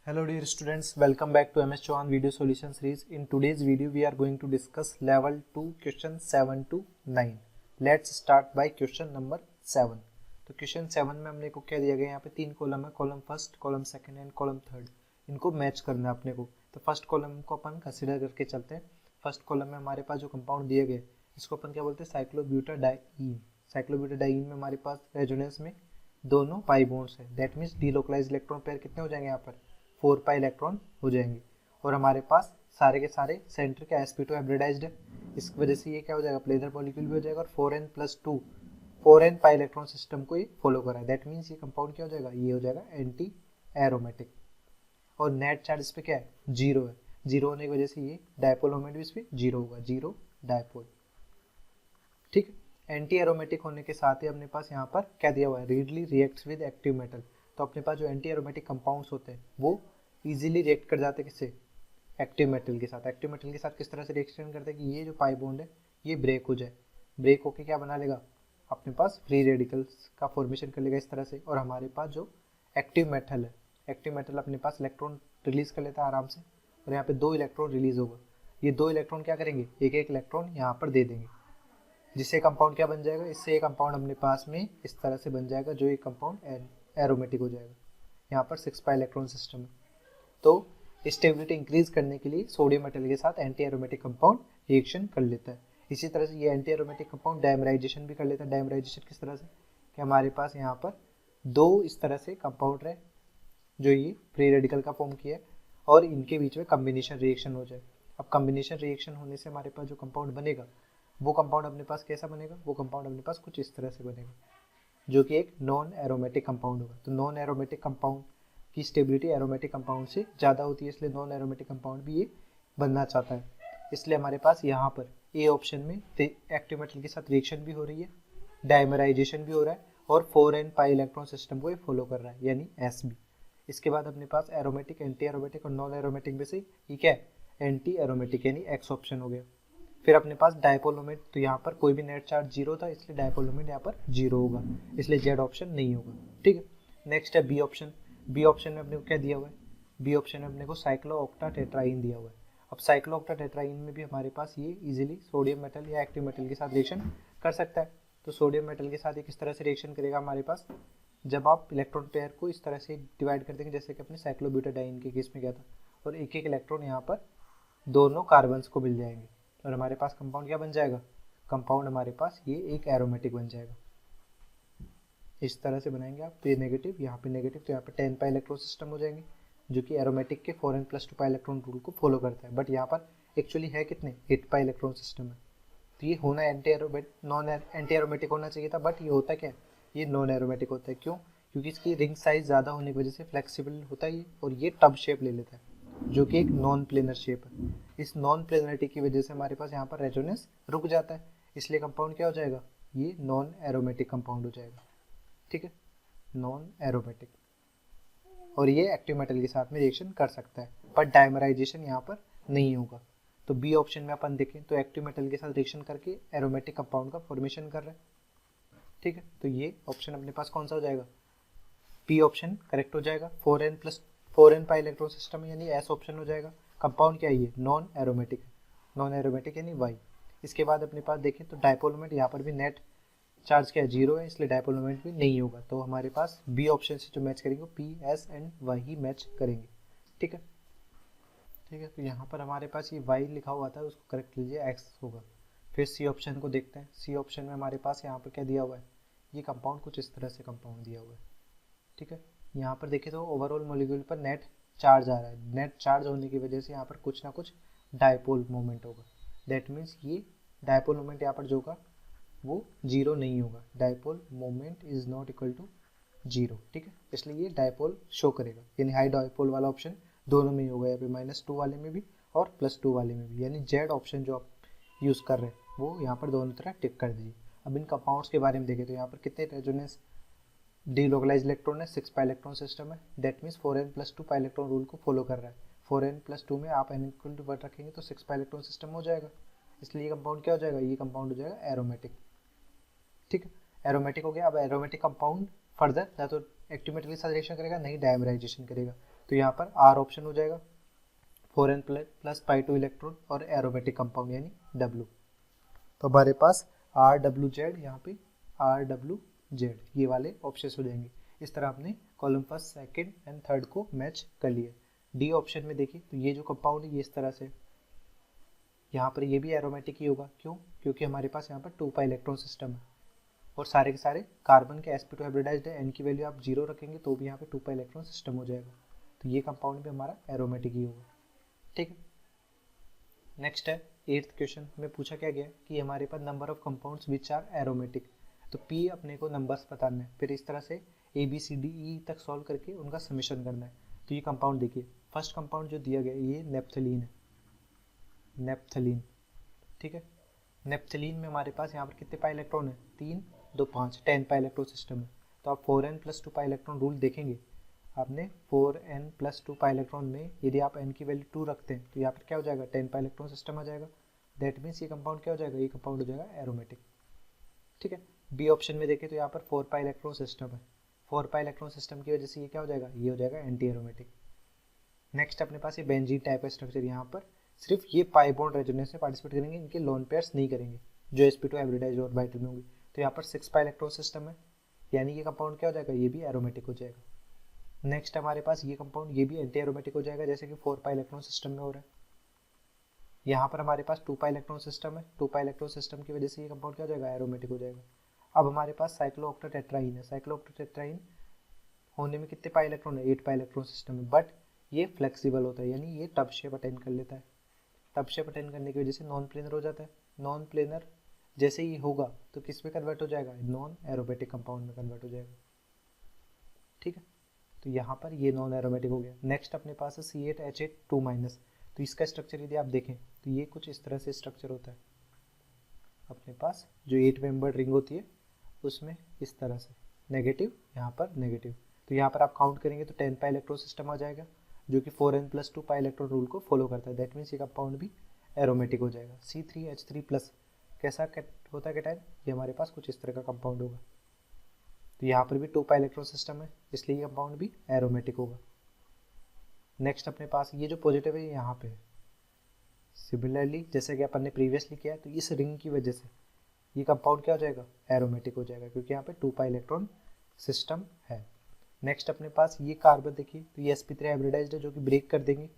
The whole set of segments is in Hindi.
Hello dear students, welcome back to MS Chauhan video solution series. In today's video we are going to discuss level 2 question 7 to 9. Let's start by question number 7. तो क्वेश्चन 7 में हमने को क्या दिया गया, यहाँ पे 3 कॉलम है, column first, column second and column third. इनको मैच करना है अपने को. तो फर्स्ट कॉलम को अपन कंसिडर करके चलते हैं. फर्स्ट कॉलम में हमारे पास जो कंपाउंड दिए गए इसको अपन क्या बोलते हैं, साइक्लोब्यूटाडाइईन. साइक्लोब्यूटाडाइईन में हमारे पास रेजोनेंस में दोनों पाई बॉन्ड्स है. That means delocalised electron pair कितने हो जाएंगे, यहाँ पर 4 पाई इलेक्ट्रॉन हो जाएंगे. और हमारे पास सारे के सारे सेंटर का sp2 हाइब्रिडाइज्ड है. इस वजह से ये क्या हो जाएगा, प्लेनर मॉलिक्यूल भी हो जाएगा. और 4n+2 4n pi electron system को ये फॉलो कर रहा है. दैट मीन्स ये कंपाउंड क्या हो जाएगा, ये हो जाएगा एंटी एरोमेटिक. और नेट चार्ज इस पे क्या है, 0 है. 0 होने की वजह से ये डायपोल मोमेंट भी इस पे 0 होगा, 0 डायपोल. ठीक. एंटी एरोमेटिक होने के साथ ही अपने पास यहाँ पर क्या दिया हुआ है, readily reacts with active metal. तो अपने पास जो एंटी एरोमेटिक कंपाउंड्स होते हैं वो इजीली रिएक्ट कर जाते हैं किससे, एक्टिव मेटल के साथ. एक्टिव मेटल के साथ किस तरह से रिएक्शन करते हैं कि ये जो पाई बॉन्ड है ये ब्रेक हो जाए. ब्रेक होके क्या बना लेगा, अपने पास फ्री रेडिकल्स का फॉर्मेशन कर लेगा इस तरह से. और हमारे पास जो एक्टिव मेटल है, एक्टिव मेटल अपने पास इलेक्ट्रॉन रिलीज कर लेता है आराम से. और यहाँ पे 2 इलेक्ट्रॉन रिलीज होगा. ये 2 इलेक्ट्रॉन क्या करेंगे, एक एक इलेक्ट्रॉन यहाँ पर दे देंगे, जिससे कंपाउंड क्या बन जाएगा, इससे ये कंपाउंड अपने पास में इस तरह से बन जाएगा जो ये कंपाउंड एरोमेटिक हो जाएगा. यहाँ पर 6 पाई इलेक्ट्रॉन सिस्टम है. तो स्टेबिलिटी इंक्रीज करने के लिए सोडियम मेटल के साथ एंटी एरोमेटिक कंपाउंड रिएक्शन कर लेता है. इसी तरह से ये एंटी एरोमेटिक कंपाउंड डायमराइजेशन भी कर लेता है. डायमराइजेशन किस तरह से कि हमारे पास यहाँ पर 2 इस तरह से कंपाउंड है जो ये फ्री रेडिकल का फॉर्म किया है और इनके बीच में कम्बिनेशन रिएक्शन हो जाए. अब कम्बिनेशन रिएक्शन होने से हमारे पास जो कंपाउंड बनेगा वो कंपाउंड अपने पास कैसा बनेगा, वो कंपाउंड अपने पास कुछ इस तरह से बनेगा जो कि एक नॉन एरोमेटिक कंपाउंड होगा. तो नॉन एरोमेटिक कंपाउंड की स्टेबिलिटी एरोमेटिक कंपाउंड से ज़्यादा होती है, इसलिए नॉन एरोमेटिक कंपाउंड भी ये बनना चाहता है. इसलिए हमारे पास यहाँ पर ए ऑप्शन में एक्टिव मेटल के साथ रिएक्शन भी हो रही है, डायमराइजेशन भी हो रहा है और 4n पाई इलेक्ट्रॉन सिस्टम को ये फॉलो कर रहा है, यानी SB. इसके बाद अपने पास एरोमेटिक, एंटी एरोमेटिक और नॉन एरोमेटिक में से ये क्या है, एंटी एरोमेटिक, यानी X ऑप्शन हो गया. फिर अपने पास डायपोल मोमेंट, तो यहाँ पर कोई भी नेट चार्ज 0 था इसलिए डायपोल मोमेंट यहाँ पर 0 होगा, इसलिए Z ऑप्शन नहीं होगा. ठीक है. नेक्स्ट है बी ऑप्शन. बी ऑप्शन में अपने को क्या दिया हुआ है, बी ऑप्शन में अपने को साइक्लो ऑक्टा टेट्राइन दिया हुआ है. अब साइक्लो ऑक्टा टेट्राइन में भी हमारे पास ये इजीली सोडियम मेटल या एक्टिव मेटल के साथ रिएक्शन कर सकता है. तो सोडियम मेटल के साथ ये किस तरह से रिएक्शन करेगा हमारे पास, जब आप इलेक्ट्रॉन पेयर को इस तरह से डिवाइड कर देंगे जैसे कि अपने साइक्लोब्यूटाडाइन के केस में क्या था, और एक एक इलेक्ट्रॉन यहाँ पर दोनों कार्बन्स को मिल जाएंगे और हमारे पास कंपाउंड क्या बन जाएगा, कंपाउंड हमारे पास ये एक एरोमेटिक बन जाएगा. इस तरह से बनाएंगे आप, तो ये नेगेटिव, यहाँ पे नेगेटिव, तो यहाँ पे 10 पाई इलेक्ट्रॉन सिस्टम हो जाएंगे जो कि एरोमेटिक के 4n+2 पाई इलेक्ट्रॉन रूल को फॉलो करता है. बट यहाँ पर एक्चुअली है कितने, 8 पाई इलेक्ट्रॉन सिस्टम है. तो ये होना एंटी एरोमेटिक होना चाहिए था, बट ये होता क्या है, ये नॉन एरोमेटिक होता है. क्यों, क्योंकि इसकी रिंग साइज ज़्यादा होने की वजह से फ्लेक्सिबल होता है और ये टब शेप ले लेता है जो कि एक नॉन प्लेनर शेप है. इस नॉन प्लेनरिटी की वजह से हमारे पास यहाँ पर रेजोनेंस रुक जाता है, इसलिए कंपाउंड क्या हो जाएगा, ये नॉन एरोमेटिक कंपाउंड हो जाएगा. ठीक है, नॉन एरोमेटिक. और ये एक्टिव मेटल के साथ में रिएक्शन कर सकता है, पर डायमराइजेशन यहाँ पर नहीं होगा. तो बी ऑप्शन में अपन देखें तो एक्टिव मेटल के साथ रिएक्शन करके एरोमेटिक कंपाउंड का फॉर्मेशन कर रहा है. ठीक है, तो ये ऑप्शन अपने पास कौन सा हो जाएगा, पी ऑप्शन करेक्ट हो जाएगा. 4n पाई इलेक्ट्रॉन सिस्टम है, यानी एस ऑप्शन हो जाएगा. कंपाउंड क्या है, ये नॉन एरोमेटिक है, नॉन एरोमेटिक यानी वाई. इसके बाद अपने पास देखें तो डायपोल मोमेंट, यहाँ पर भी नेट चार्ज क्या है, 0 है, इसलिए डायपोल मोमेंट भी नहीं होगा. तो हमारे पास बी ऑप्शन से जो मैच करेंगे P, S and why he match करेंगे. ठीक है. ठीक है, तो यहाँ पर हमारे पास ये वाई लिखा हुआ था, उसको करेक्ट लीजिए, एक्स होगा. फिर सी ऑप्शन को देखते हैं. सी ऑप्शन में हमारे पास यहाँ पर क्या दिया हुआ है, ये कंपाउंड कुछ इस तरह से कंपाउंड दिया हुआ है. ठीक है, यहाँ पर देखें तो ओवरऑल मॉलिक्यूल पर नेट चार्ज आ रहा है. नेट चार्ज होने की वजह से यहाँ पर कुछ ना कुछ डायपोल मोमेंट होगा. दैट मीन्स ये डायपोल मोमेंट यहाँ पर जो होगा वो 0 नहीं होगा. Dipole moment is not equal to 0. ठीक है, इसलिए ये डायपोल शो करेगा, यानी हाई डायपोल वाला ऑप्शन दोनों में ही होगा, यहाँ पे -2 वाले में भी और +2 वाले में भी. यानी जेड ऑप्शन जो आप यूज़ कर रहे हैं वो यहाँ पर दोनों तरह टिक कर दीजिए. अब इन कंपाउंड्स के बारे में देखें तो यहाँ पर कितने रेजोनेंस डीलोकलाइज इलेक्ट्रॉन है, 6 पाई इलेक्ट्रॉन सिस्टम है. That means 4n+2 pi electron rule को फॉलो कर रहा है. 4n+2 में आप n=1 रखेंगे तो 6 पाई इलेक्ट्रॉन सिस्टम हो जाएगा, इसलिए ये कंपाउंड क्या हो जाएगा, ये कंपाउंड हो जाएगा एरोमेटिक. ठीक है, एरोमेटिक हो गया. अब एरोमेटिक कंपाउंड फर्दर या तो एक्टिव मेटल के साथ रिएक्शन करेगा, नहीं डायमराइजेशन करेगा. तो यहाँ पर आर ऑप्शन हो जाएगा, 4n प्लस पाई 2 इलेक्ट्रॉन, और एरोमेटिक कंपाउंड यानी W। तो हमारे पास RWZ, यहाँ पे RWZ ये वाले ऑप्शन हो जाएंगे। इस तरह आपने column first, second and third को मैच कर लिया। डी ऑप्शन में देखिए तो ये जो कंपाउंड है ये इस तरह से, यहाँ पर ये भी एरोमेटिक ही होगा। क्यों? क्योंकि हमारे पास यहाँ पर 2 पाई इलेक्ट्रॉन सिस्टम है और सारे के सारे कार्बन के sp2 हाइब्रिडाइज्ड है। n की वैल्यू आप 0 रखेंगे तो भी यहाँ पे 2 पाई इलेक्ट्रॉन सिस्टम हो जाएगा। तो ये कंपाउंड भी हमारा एरोमेटिक ही होगा। ठीक है, नेक्स्ट है 8th क्वेश्चन में पूछा क्या गया कि हमारे पास number of compounds which are aromatic. तो P अपने को नंबर्स बताना है, फिर इस तरह से ABCDE तक सॉल्व करके उनका समेशन करना है। तो ये कंपाउंड देखिए, फर्स्ट कंपाउंड जो दिया गया ये नेप्थलीन है, नेप्थलीन। ठीक है, नेप्थलीन में हमारे पास यहाँ पर कितने पाई इलेक्ट्रॉन है? 3, 2, 5, 10 पाई इलेक्ट्रॉन सिस्टम है। तो आप 4n plus 2 pi electron rule देखेंगे, आपने 4n प्लस 2 पाई इलेक्ट्रॉन में यदि आप n की वैल्यू 2 रखते हैं तो यहाँ पर क्या हो जाएगा? 10 पाई इलेक्ट्रॉन सिस्टम आ जाएगा। दैट मीन्स ये कंपाउंड क्या हो जाएगा? ये कंपाउंड हो जाएगा एरोमेटिक। ठीक है, बी ऑप्शन में देखें तो यहाँ पर 4 पाई इलेक्ट्रॉन सिस्टम है, 4 पाई इलेक्ट्रॉन सिस्टम की वजह से ये क्या हो जाएगा? ये हो जाएगा एंटी एरोमेटिक। नेक्स्ट अपने पास ये बेंजीन टाइप का स्ट्रक्चर, यहाँ पर सिर्फ ये पाई बॉन्ड रेजोनेंस में पार्टिसिपेट करेंगे, इनके लोन पेयर्स नहीं करेंगे जो sp2 हाइब्रिडाइज्ड ऑर्बिटल में होंगे। तो यहाँ पर 6 पाई इलेक्ट्रॉन सिस्टम है, यानी ये कंपाउंड क्या हो जाएगा? ये भी एरोमेटिक हो जाएगा। नेक्स्ट हमारे पास ये कंपाउंड ये भी एंटी एरोमेटिक हो जाएगा, जैसे कि 4 पाई इलेक्ट्रॉन सिस्टम में हो रहा है। यहाँ पर हमारे पास 2 पाई इलेक्ट्रॉन सिस्टम है, 2 पाई इलेक्ट्रॉन सिस्टम की वजह से ये कंपाउंड क्या हो जाएगा? एरोमेटिक हो जाएगा। अब हमारे पास साइक्लोऑक्टेट्राईन है, साइक्लोऑक्टेट्राईन होने में कितने पाई इलेक्ट्रॉन है? 8 पाई इलेक्ट्रॉन सिस्टम है, बट ये फ्लेक्सिबल होता है, यानी ये टब शेप अटेंड कर लेता है। टब शेप अटेंड करने की वजह से नॉन प्लेनर हो जाता है। नॉन प्लेनर जैसे ही होगा तो किस में कन्वर्ट हो जाएगा? नॉन एरोमेटिक कंपाउंड में कन्वर्ट हो जाएगा। ठीक है, तो यहाँ पर ये नॉन एरोमेटिक हो गया। नेक्स्ट अपने पास है C8H8 2-। तो इसका स्ट्रक्चर यदि आप देखें तो ये कुछ इस तरह से स्ट्रक्चर होता है। अपने पास जो 8 मेंबर्ड रिंग होती है उसमें इस तरह से नेगेटिव, यहाँ पर नेगेटिव। तो यहाँ पर आप काउंट करेंगे तो 10 पाई इलेक्ट्रॉन सिस्टम आ जाएगा, जो कि 4n plus 2 pi electron rule को फॉलो करता है। दैट मीन्स ये कंपाउंड भी एरोमेटिक हो जाएगा। C3H3+ कैसा होता है कैटायन? ये हमारे पास कुछ इस तरह का कंपाउंड होगा। तो यहाँ पर भी 2 पाई इलेक्ट्रॉन सिस्टम है, इसलिए ये कंपाउंड भी एरोमेटिक होगा। नेक्स्ट अपने पास ये जो पॉजिटिव है ये यहाँ पे है। सिमिलरली जैसे कि अपन ने प्रीवियसली किया, तो इस रिंग की वजह से ये कंपाउंड क्या हो जाएगा? एरोमेटिक हो जाएगा, क्योंकि यहाँ पे 2 पाई इलेक्ट्रॉन सिस्टम है। नेक्स्ट अपने पास ये कार्बन देखिए, तो ये sp3 हाइब्रिडाइज्ड है, जो कि ब्रेक कर देंगे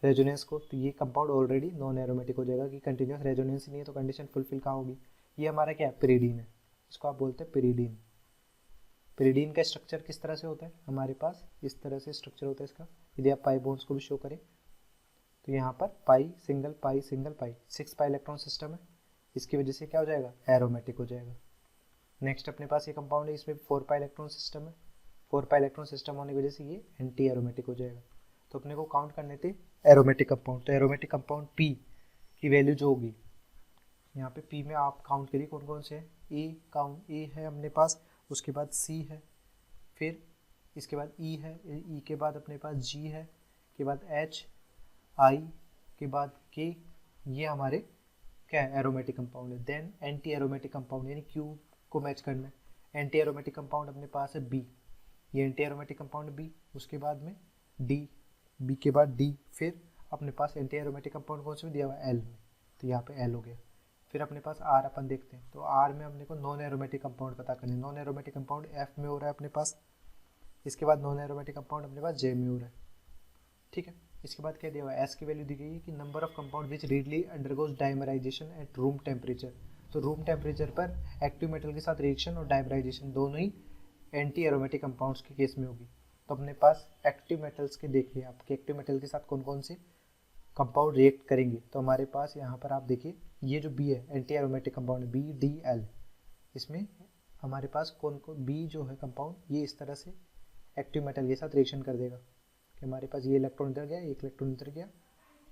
रेजोनेंस को। तो ये कंपाउंड ऑलरेडी नॉन एरोमेटिक हो जाएगा, कि कंटिन्यूस रेजोनेंस ही नहीं है तो कंडीशन फुलफिल कहाँ होगी? ये हमारा क्या है? पिरिडीन है, इसको आप बोलते हैं पिरिडीन। पिरिडीन का स्ट्रक्चर किस तरह से होता है? हमारे पास इस तरह से स्ट्रक्चर होता है इसका। यदि आप पाई बॉन्ड्स को भी शो करें तो यहाँ पर पाई सिंगल पाई सिंगल पाई 6 पाई इलेक्ट्रॉन सिस्टम है, इसकी वजह से क्या हो जाएगा? एरोमेटिक हो जाएगा। नेक्स्ट अपने पास ये कंपाउंड है, इसमें 4 पाई इलेक्ट्रॉन सिस्टम है, 4 पाई इलेक्ट्रॉन सिस्टम होने की वजह से ये एंटी एरोमेटिक हो जाएगा। तो अपने को काउंट करने थे एरोमेटिक कंपाउंड। तो एरोमेटिक कंपाउंड P की वैल्यू जो होगी, यहाँ पे P में आप काउंट करिए कौन कौन से हैं। ए है अपने पास, उसके बाद C है, फिर इसके बाद E है, E के बाद अपने पास G है, के बाद H, I के बाद K। ये हमारे क्या है? एरोमेटिक कंपाउंड है। देन एंटी एरोमेटिक कंपाउंड यानी Q को मैच करना है। एंटी एरोमेटिक कंपाउंड अपने पास है B, ये एंटी एरोमेटिक कंपाउंड B, उसके बाद में D, B के बाद D, फिर अपने पास एंटी एरोमेटिक कंपाउंड कौन से में दिया हुआ है? L में, तो यहाँ पे L हो गया। फिर अपने पास R अपन देखते हैं, तो R में अपने को नॉन एरोमेटिक कंपाउंड पता करना है। नॉन एरोमेटिक कंपाउंड F में हो रहा है अपने पास, इसके बाद नॉन एरोमेटिक कंपाउंड अपने पास J में हो रहा है। ठीक है, इसके बाद क्या दिया हुआ है? S की वैल्यू दी गई है कि number of compound which readily undergoes dimerisation at room temperature. तो रूम टेम्परेचर पर एक्टिव मेटल के साथ रिएक्शन और डाइमराइजेशन दोनों ही एंटी एरोमेटिक कंपाउंड्स के केस में होगी। तो अपने पास एक्टिव मेटल्स के देखिए, आपके एक्टिव मेटल के साथ कौन कौन से कंपाउंड रिएक्ट करेंगे। तो हमारे पास यहाँ पर आप देखिए, ये जो B है एंटी एरोमेटिक कंपाउंड है, BDL। इसमें हमारे पास कौन कौन B जो है कंपाउंड, ये इस तरह से एक्टिव मेटल के साथ रिएक्शन कर देगा कि हमारे पास ये इलेक्ट्रॉन इधर गया, एक इलेक्ट्रॉन इधर गया।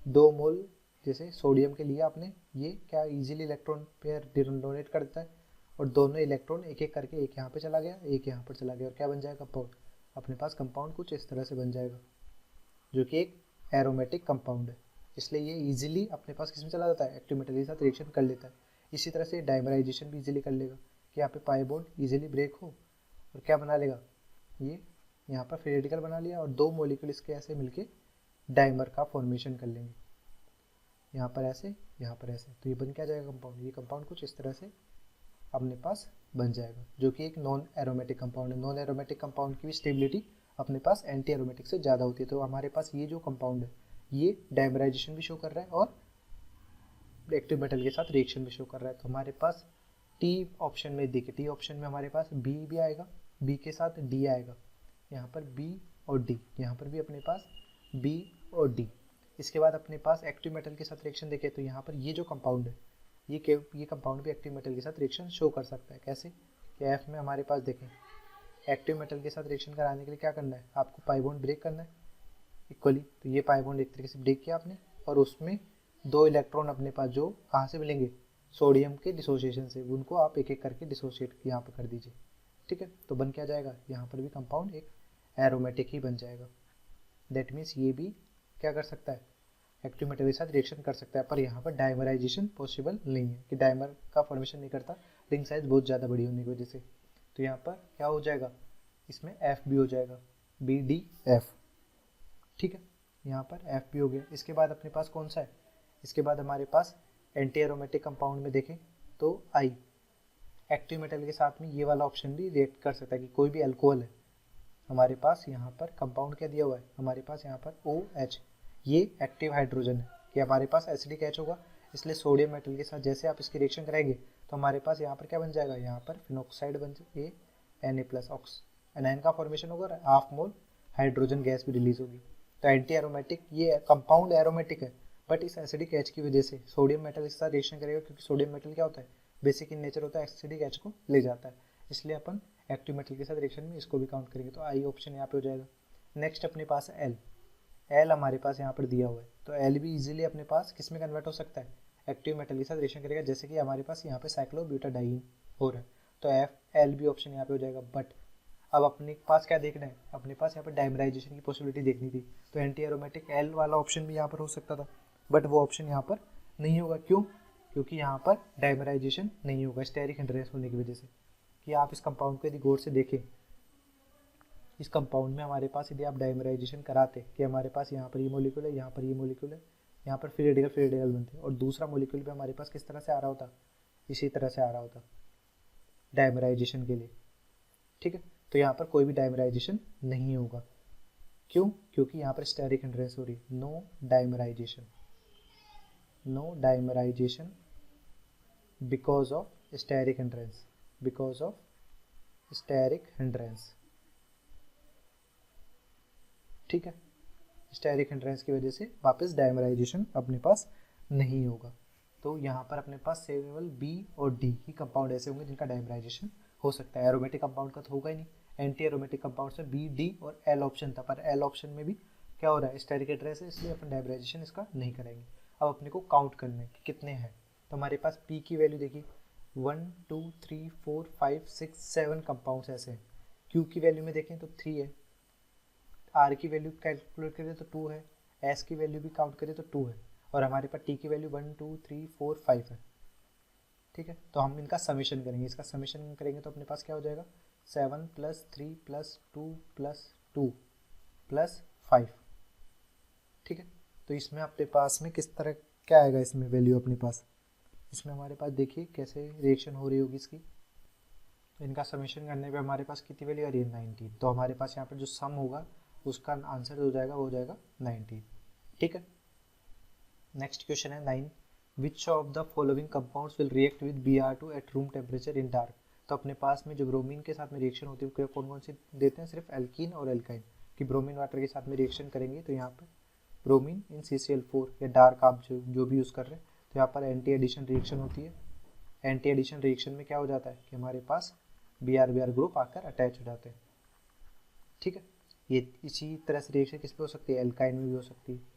2 मोल जैसे सोडियम के लिए आपने ये क्या इजीली इलेक्ट्रॉन पेयर डोनेट कर देता है, और दोनों इलेक्ट्रॉन एक एक करके, एक यहाँ पे चला गया, एक यहाँ पर चला गया, और क्या बन जाएगा? कंपाउंड। अपने पास कंपाउंड कुछ इस तरह से बन जाएगा, जो कि एक एरोमेटिक कंपाउंड है। इसलिए ये इजीली अपने पास किस में चला जाता है? एक्टिव मेटल के साथ रिएक्शन कर लेता है। इसी तरह से डाइमराइजेशन भी इजीली कर लेगा, कि यहाँ पे पाई बॉन्ड इजीली ब्रेक हो और क्या बना लेगा? ये यहाँ पर फ्री रेडिकल बना लिया और 2 मॉलिक्यूल इसके ऐसे मिलके डाइमर का फॉर्मेशन कर लेंगे, यहाँ पर ऐसे, यहाँ पर ऐसे। तो ये बन क्या जाएगा कंपाउंड, ये कंपाउंड कुछ इस तरह से अपने पास बन जाएगा, जो कि एक नॉन एरोमेटिक कंपाउंड है। नॉन एरोमेटिक कंपाउंड की भी स्टेबिलिटी अपने पास एंटी एरोमेटिक से ज़्यादा होती है। तो हमारे पास ये जो कंपाउंड है ये डाइमराइजेशन भी शो कर रहा है और एक्टिव मेटल के साथ रिएक्शन भी शो कर रहा है। तो हमारे पास टी ऑप्शन में देखिए, टी ऑप्शन में हमारे पास बी भी आएगा, बी के साथ डी आएगा, यहाँ पर बी और डी, यहाँ पर भी अपने पास बी और डी। इसके बाद अपने पास एक्टिव मेटल के साथ रिएक्शन देखें तो यहाँ पर ये जो कंपाउंड है ये कंपाउंड भी एक्टिव मेटल के साथ रिएक्शन शो कर सकता है। कैसे कि एफ में हमारे पास देखें, एक्टिव मेटल के साथ रिएक्शन कराने के लिए क्या करना है, आपको पाई बॉन्ड ब्रेक करना है इक्वली। तो ये पाई बॉन्ड एक तरीके से ब्रेक किया आपने और उसमें 2 इलेक्ट्रॉन अपने पास जो कहाँ से मिलेंगे, सोडियम के डिसोसिएशन से, उनको आप एक एक करके डिसोसिएट यहाँ पर कर दीजिए। ठीक है, तो बन क्या जाएगा, यहाँ पर भी कंपाउंड एक एरोमेटिक ही बन जाएगा। दैट मीन्स ये भी क्या कर सकता है, एक्टिव मेटल के साथ रिएक्शन कर सकता है, पर यहाँ पर डाइमराइजेशन पॉसिबल नहीं है कि डाइमर का फॉर्मेशन नहीं करता, रिंग साइज बहुत ज़्यादा बड़ी होने की वजह से। तो यहाँ पर क्या हो जाएगा, इसमें एफ भी हो जाएगा, बी डी एफ। ठीक है, यहाँ पर एफ भी हो गया। इसके बाद अपने पास कौन सा है, इसके बाद हमारे पास एंटी एरोमेटिक कंपाउंड में देखें तो आई, एक्टिव मेटल के साथ में ये वाला ऑप्शन भी रिएक्ट कर सकता है कि कोई भी अल्कोहल है हमारे पास, यहाँ पर कंपाउंड क्या दिया हुआ है हमारे पास, यहाँ पर OH, ये एक्टिव हाइड्रोजन है कि हमारे पास एसिडिक H होगा, इसलिए सोडियम मेटल के साथ जैसे आप इसकी रिएक्शन कराएंगे तो हमारे पास यहाँ पर क्या बन जाएगा, यहाँ पर फिनॉक्साइड बन जाए, Na+ ऑक्स, एनायन का फॉर्मेशन होगा और हाफ मोल हाइड्रोजन गैस भी रिलीज होगी। तो एंटी एरोमेटिक, ये कंपाउंड एरोमेटिक है बट इस एसिडिक H की वजह से सोडियम मेटल इसके साथ रिएक्शन करेगा, क्योंकि सोडियम मेटल क्या होता है, बेसिक इन नेचर होता है, एसिडिक H को ले जाता है, इसलिए अपन एक्टिव मेटल के साथ रिएक्शन में इसको भी काउंट करेंगे। तो आई ऑप्शन यहाँ पे हो जाएगा। नेक्स्ट अपने पास है एल हमारे पास यहाँ पर दिया हुआ है, तो एल भी इजीली अपने पास किस में कन्वर्ट हो सकता है, एक्टिव मेटल के साथ रिएक्शन करेगा, जैसे कि हमारे पास यहाँ पे साइक्लोब्यूटाडाइन हो रहा है, तो एफ एल भी ऑप्शन यहाँ पे हो जाएगा। बट अब अपने पास क्या देखना है, अपने पास यहाँ पर डाइमराइजेशन की पॉसिबिलिटी देखनी थी, तो एंटी एरोमेटिक एल वाला ऑप्शन भी यहाँ पर हो सकता था, बट वो ऑप्शन यहाँ पर नहीं होगा। क्यों, क्योंकि यहाँ पर डाइमराइजेशन नहीं होगा स्टेरिक हिंड्रेंस होने की वजह से। कि आप इस कंपाउंड को यदि गौर से देखें, इस कंपाउंड में हमारे पास यदि आप डाइमराइजेशन कराते कि हमारे पास यहाँ पर ये मॉलिक्यूल है, यहाँ पर ये मॉलिक्यूल है, यहाँ पर फ्री रेडिकल बनते और दूसरा मॉलिक्यूल भी हमारे पास किस तरह से आ रहा होता, इसी तरह से आ रहा होता डाइमराइजेशन के लिए। ठीक है, तो यहाँ पर कोई भी डाइमराइजेशन नहीं होगा। क्यों, क्योंकि यहाँ पर स्टेरिक हिंड्रेंस हो रही, no dimerization, no dimerization because of steric hindrance, because of steric hindrance. ठीक है, स्टेरिक हिंड्रेंस की वजह से वापस डाइमराइजेशन अपने पास नहीं होगा। तो यहाँ पर अपने पास केवल बी और डी ही कंपाउंड ऐसे होंगे जिनका डाइमराइजेशन हो सकता है, एरोमेटिक कंपाउंड का तो होगा ही नहीं। एंटी एरोमेटिक कंपाउंड से बी डी और एल ऑप्शन था, पर एल ऑप्शन में भी क्या हो रहा है, स्टेरिक हिंड्रेंस है, इसलिए अपन डाइमराइजेशन इसका नहीं करेंगे। अब अपने को काउंट करना है कि कितने हैं, तो हमारे पास पी की वैल्यू देखिए 1 2 3 4 5 6 7 कंपाउंड्स ऐसे हैं। क्यू की वैल्यू में देखें तो 3 है, आर की वैल्यू कैलकुलेट करें तो 2 है, एस की वैल्यू भी काउंट करें तो 2 है, और हमारे पास टी की वैल्यू 1 2 3 4 5 है। ठीक है, तो हम इनका समेशन करेंगे, इसका समेशन करेंगे तो अपने पास क्या हो जाएगा, 7 + 3 + 2 + 2 + 5। ठीक है, तो इसमें अपने पास में किस तरह क्या आएगा, इसमें वैल्यू अपने पास, इसमें हमारे पास देखिए कैसे रिएक्शन हो रही होगी इसकी। तो इनका समेशन करने पे हमारे पास कितनी वैल्यू आ रही है, 19। तो हमारे पास यहाँ पर जो सम होगा उसका आंसर हो जाएगा, वो हो जाएगा 19। ठीक है, नेक्स्ट क्वेश्चन है 9, which of the following compounds will react with Br2 at room temperature in dark. तो अपने पास में जो ब्रोमीन के साथ में रिएक्शन होती है कौन कौन सी देते हैं, सिर्फ एल्कीन और एल्काइन, कि ब्रोमीन वाटर के साथ में रिएक्शन करेंगे तो यहाँ पर ब्रोमीन इन CCl4 या डार्क आप जो भी यूज़ कर रहे हैं, तो यहाँ पर एंटी एडिशन रिएक्शन होती है। एंटी एडिशन रिएक्शन में क्या हो जाता है कि हमारे पास Br ग्रुप आकर अटैच हो जाते हैं। ठीक है, ये इसी तरह से रिएक्शन किस पे हो सकती है, एल्काइन में भी हो सकती है।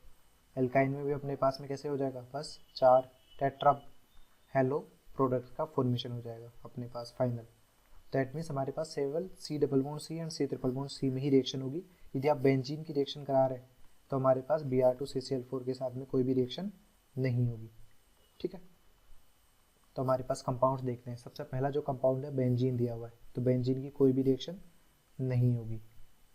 एल्काइन में भी अपने पास में कैसे हो जाएगा, बस 4 टेट्रा हेलो प्रोडक्ट का फॉर्मेशन हो जाएगा अपने पास फाइनल। दैट मीन्स हमारे पास केवल C++ एंड C++ में ही रिएक्शन होगी। यदि आप बेंजीन की रिएक्शन करा रहे हैं तो हमारे पास Br2 CCl4 के साथ में कोई भी रिएक्शन नहीं होगी। ठीक है, तो हमारे पास कंपाउंड्स देखते हैं। सबसे पहला जो कंपाउंड है बेंजीन दिया हुआ है, तो बेंजीन की कोई भी रिएक्शन नहीं होगी।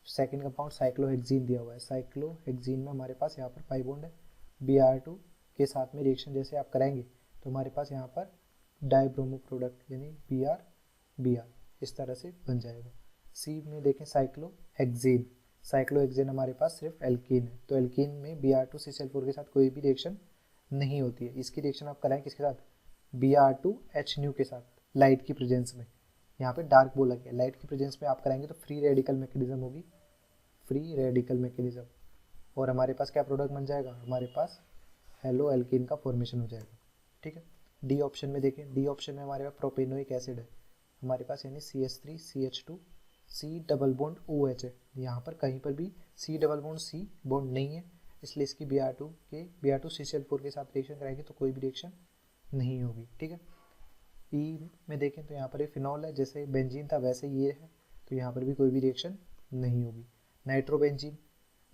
सेकेंड कंपाउंड साइक्लोहेक्सीन दिया हुआ है, साइक्लोहेक्सीन में हमारे पास यहाँ पर 5 बॉन्ड है, Br2 के साथ में रिएक्शन जैसे आप कराएंगे तो हमारे पास यहाँ पर डाइब्रोमो प्रोडक्ट यानी Br इस तरह से बन जाएगा। सी में देखें साइक्लोहेक्सीन, साइक्लोहेक्सीन हमारे पास सिर्फ एल्कीन है, तो एल्कीन में Br2 CCl4 के साथ कोई भी रिएक्शन नहीं होती है। इसकी रिएक्शन आप कराएं किसके साथ, Br2H के साथ, लाइट की प्रेजेंस में। यहाँ पे डार्क बोला गया, लाइट की प्रेजेंस में आप कराएंगे तो फ्री रेडिकल मैकेनिज्म होगी, फ्री रेडिकल मैकेनिज्म, और हमारे पास क्या प्रोडक्ट बन जाएगा, हमारे पास हेलो एल्कीन का फॉर्मेशन हो जाएगा। ठीक है, डी ऑप्शन में देखें, डी ऑप्शन में हमारे पास प्रोपेनोइक एसिड है हमारे पास, यानी CH3CH2 C double bond OH है। यहाँ पर कहीं पर भी C double bond C bond नहीं है, इसलिए इसकी Br2 CCl4 के साथ रिएक्शन कराएंगे तो कोई भी रिएक्शन नहीं होगी। ठीक है, ई में देखें तो यहाँ पर ये फिनॉल है, जैसे बेंजीन था वैसे ये है, तो यहाँ पर भी कोई भी रिएक्शन नहीं होगी। नाइट्रोबेंजीन,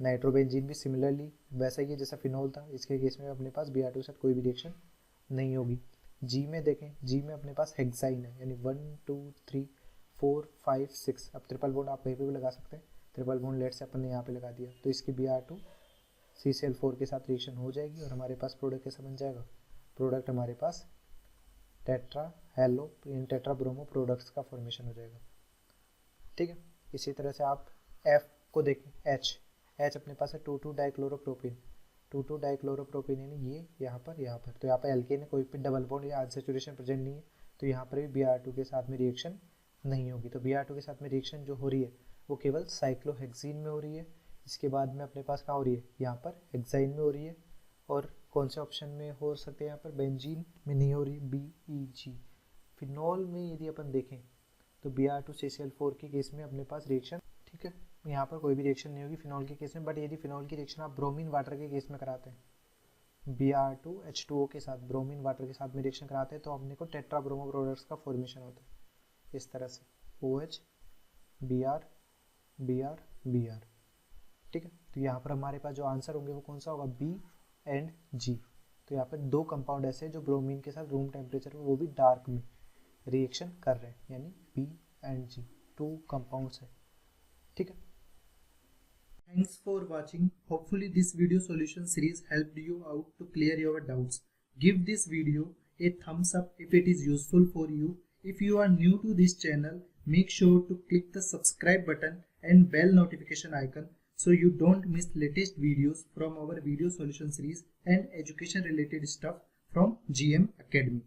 नाइट्रोबेंजीन भी सिमिलरली वैसा ही है जैसा फिनॉल था, इसके केस में अपने पास Br2 के साथ कोई भी रिएक्शन नहीं होगी। जी में देखें, जी में अपने पास हेक्साइन है, यानी 1 2 3 4 5 6, अब ट्रिपल बॉन्ड आप कहीं पे भी लगा सकते हैं, ट्रिपल बॉन्ड लेट से अपन ने यहाँ पे लगा दिया तो इसकी Br2 CCl4 के साथ रिएक्शन हो जाएगी और हमारे पास प्रोडक्ट कैसा बन जाएगा, प्रोडक्ट हमारे पास tetra halo in tetra bromo products का फॉर्मेशन हो जाएगा। ठीक है, इसी तरह से आप F को देखें, H अपने पास है 2,2 डाइक्लोरोप्रोपिन, 2,2 डाइक्लोरोप्रोपिन यानी ये यहाँ पर तो यहाँ पर एल्केन है, कोई भी डबल बॉन्ड या अनसैचुरेशन प्रेजेंट नहीं है, तो यहाँ पर भी Br2 के साथ में रिएक्शन नहीं होगी। तो Br2 के साथ में रिएक्शन जो हो रही है वो केवल साइक्लोहेक्सीन में हो रही है, इसके बाद में अपने पास कहाँ हो रही है, यहाँ पर हेक्साइन में हो रही है, और कौन से ऑप्शन में हो सकते हैं, यहाँ पर बेंजीन में नहीं हो रही, BEG। फिनॉल में यदि अपन देखें तो Br2 CCl4 के केस में अपने पास रिएक्शन, ठीक है, यहाँ पर कोई भी रिएक्शन नहीं होगी फिनॉल के केस में, बट यदि फिनॉल की रिएक्शन आप ब्रोमीन वाटर के केस में कराते हैं, Br2H2O के साथ ब्रोमीन वाटर के साथ में रिएक्शन कराते हैं तो अपने को टेट्रा ब्रोमो प्रोडक्ट्स का फॉर्मेशन होता है इस तरह से, OH Br Br Br। ठीक है, तो यहाँ पर हमारे पास जो आंसर होंगे वो कौन सा होगा, B एंड G। तो यहाँ पर दो कंपाउंड ऐसे हैं जो ब्रोमीन के साथ रूम टेम्परेचर में वो भी डार्क में रिएक्शन कर रहे हैं, यानी B एंड G 2 कंपाउंड्स है। ठीक है, thanks for watching, hopefully this video solution series helped you out to clear your doubts. Give this video a thumbs up if it is useful for you. If you are new to this channel, make sure to click the subscribe button and bell notification icon so you don't miss latest videos from our video solution series and education related stuff from GM Academy.